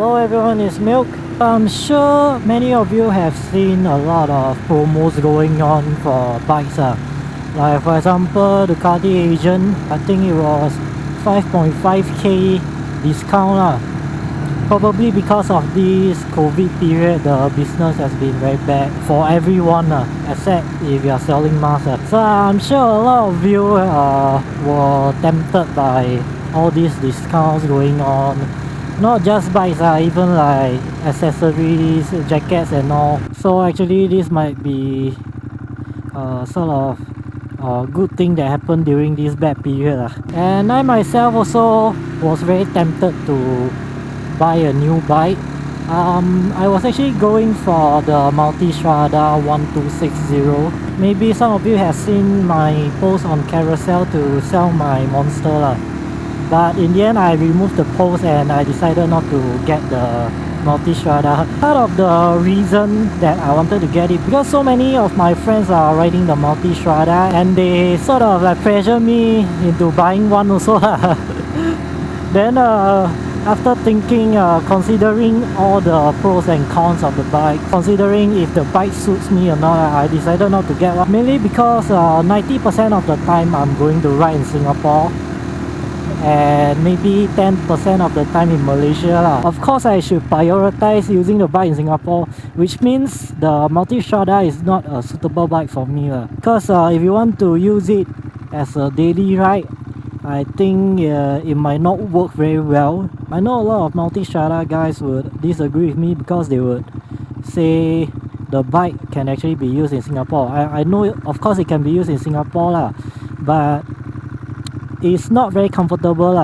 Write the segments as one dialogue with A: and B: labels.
A: Hello everyone, it's Milk. I'm sure many of you have seen a lot of promos going on for bikes. Like for example, Ducati Agent, I think it was 5.5k discount. Probably because of this COVID period, the business has been very bad for everyone, except if you are selling masks. So I'm sure a lot of you were tempted by all these discounts going on. Not just bikes, even like accessories, jackets and all. So actually this might be sort of a good thing that happened during this bad period. And I myself also was very tempted to buy a new bike. I was actually going for the Multistrada 1260. Maybe some of you have seen my post on Carousel to sell my Monster. But in the end I removed the post and I decided not to get the Multistrada. Part of the reason that I wanted to get it because so many of my friends are riding the Multistrada and they sort of like pressure me into buying one also. Then after thinking, considering all the pros and cons of the bike, considering if the bike suits me or not, I decided not to get one. Mainly because 90% of the time I'm going to ride in Singapore and maybe 10% of the time in Malaysia. Of course I should prioritize using the bike in Singapore, which means the Multistrada is not a suitable bike for me. Because if you want to use it as a daily ride, I think it might not work very well. I know a lot of Multistrada guys would disagree with me because they would say the bike can actually be used in Singapore. I know of course it can be used in Singapore but it's not very comfortable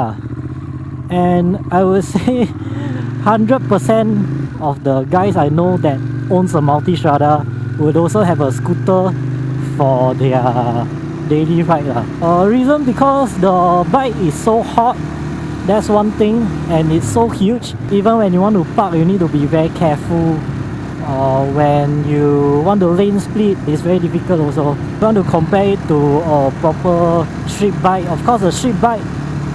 A: and I would say 100% of the guys I know that owns a Multistrada would also have a scooter for their daily ride. Reason because the bike is so hot, that's one thing, and it's so huge. Even when you want to park, you need to be very careful. When you want to lane split, it's very difficult also. You want to compare it to a proper street bike. Of course, a street bike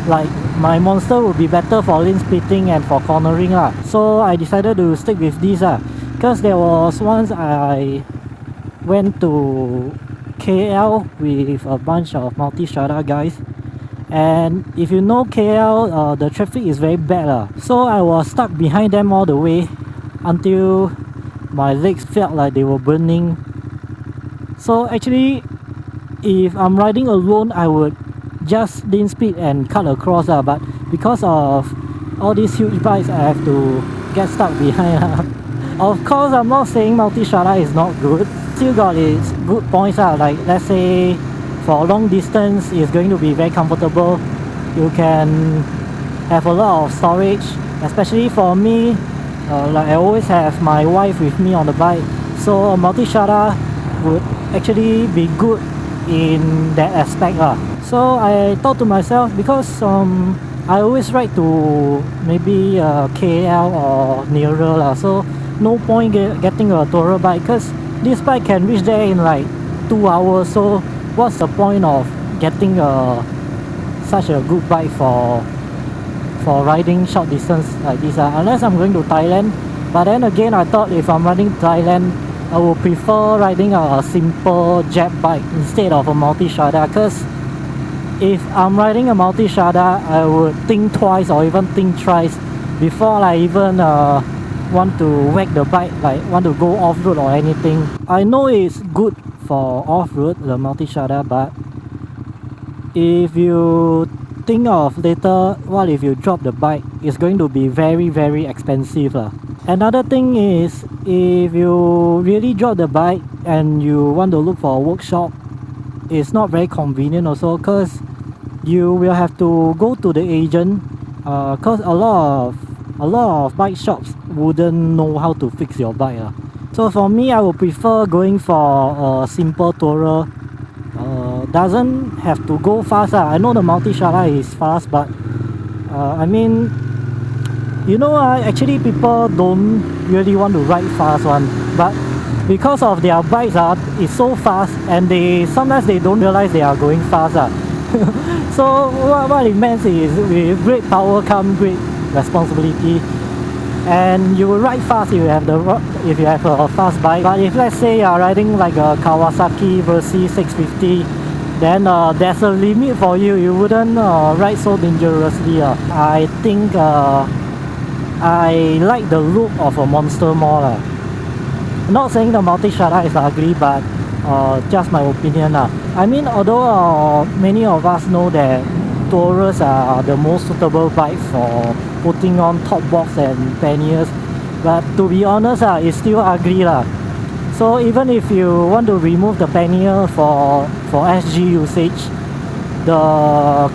A: like my Monster would be better for lane splitting and for cornering. So I decided to stick with this because there was once I went to KL with a bunch of Multistrada guys, and if you know KL, the traffic is very bad. So I was stuck behind them all the way until my legs felt like they were burning. So actually if I'm riding alone, I would just lane speed and cut across, but because of all these huge bikes, I have to get stuck behind. Of course I'm not saying Multistrada is not good, still got its good points. Like let's say for long distance it's going to be very comfortable. You can have a lot of storage, especially for me. Like I always have my wife with me on the bike, so a Multistrada would actually be good in that aspect. So I thought to myself, because I always ride to maybe KL or nearer, so no point getting a tourer bike because this bike can reach there in like 2 hours. So what's the point of getting such a good bike for riding short distance like this, unless I'm going to Thailand. But then again, I thought if I'm riding Thailand, I would prefer riding a simple jet bike instead of a Multistrada, because if I'm riding a Multistrada, I would think twice or even think thrice before I even want to whack the bike, like want to go off-road or anything. I know it's good for off-road, the Multistrada, but if you think of later, what if you drop the bike, it's going to be very very expensive. Another thing is, if you really drop the bike and you want to look for a workshop, it's not very convenient also, because you will have to go to the agent, because a lot of bike shops wouldn't know how to fix your bike. So for me, I would prefer going for a simple tourer. Doesn't have to go fast. I know the Multistrada is fast, but I mean, you know, actually people don't really want to ride fast one, but because of their bikes it's so fast, and sometimes they don't realize they are going fast. So what it means is, with great power comes great responsibility. and you will ride fast if you have a fast bike. But if let's say you are riding like a Kawasaki Versys 650, then there's a limit for you. You wouldn't ride so dangerously. I think I like the look of a monster more. Not saying the multi-strada is ugly, but just my opinion. I mean, although many of us know that Taurus are the most suitable bike for putting on top box and panniers, but to be honest, it's still ugly. So even if you want to remove the pannier for SG usage, the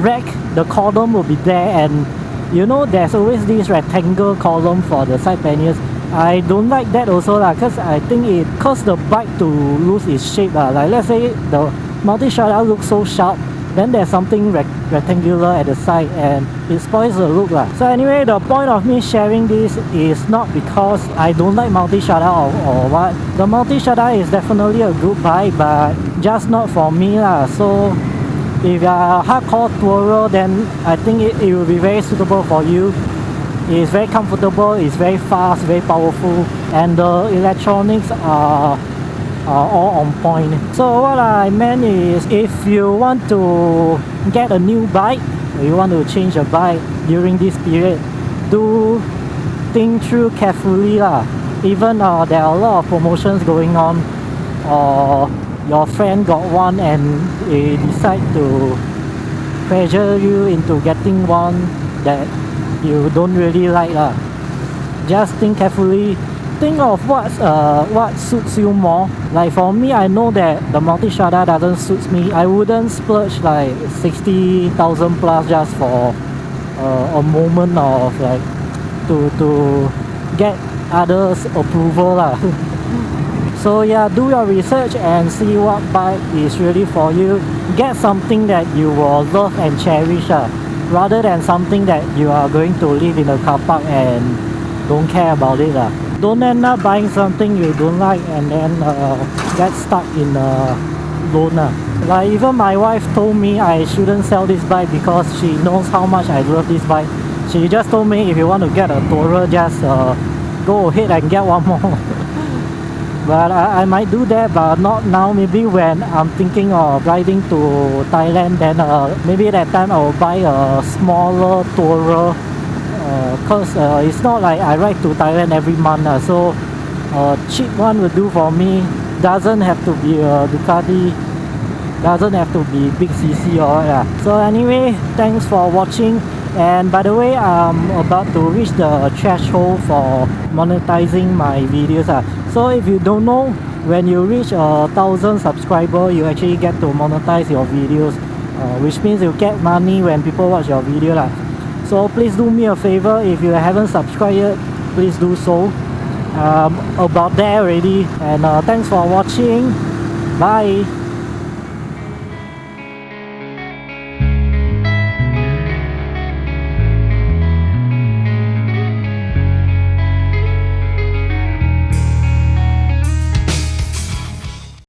A: rack, the column will be there, and you know there's always this rectangle column for the side panniers. I don't like that also because I think it causes the bike to lose its shape. Like let's say the multi-strada looks so sharp, then there's something rectangular at the side and it spoils the look. So anyway, the point of me sharing this is not because I don't like multi-strada or what. The multi-strada is definitely a good bike, but just not for me. So if you're a hardcore tourer, then I think it will be very suitable for you. It's very comfortable, it's very fast, very powerful, and the electronics are all on point. So what I meant is, if you want to get a new bike, or you want to change a bike during this period, do think through carefully. Even there are a lot of promotions going on, or your friend got one and they decide to pressure you into getting one that you don't really like. Just think carefully. Think of what suits you more. Like for me, I know that the multi-strada doesn't suit me. I wouldn't splurge like 60,000 plus just for a moment of like to get others' approval. So yeah, do your research and see what bike is really for you. Get something that you will love and cherish, rather than something that you are going to leave in a car park and don't care about it. Don't end up buying something you don't like and then get stuck in a loan. Like even my wife told me I shouldn't sell this bike because she knows how much I love this bike. She just told me if you want to get a tourer, just go ahead and get one more. But I might do that, but not now. Maybe when I'm thinking of riding to Thailand, then maybe that time I will buy a smaller tourer. Because it's not like I ride to Thailand every month. So a cheap one will do for me. Doesn't have to be a Ducati. Doesn't have to be big CC or So anyway, thanks for watching. And by the way, I'm about to reach the threshold for monetizing my videos. So if you don't know, when you reach 1,000 subscribers, you actually get to monetize your videos, which means you get money when people watch your video. So please do me a favor, if you haven't subscribed yet, please do so. About there already. And thanks for watching. Bye.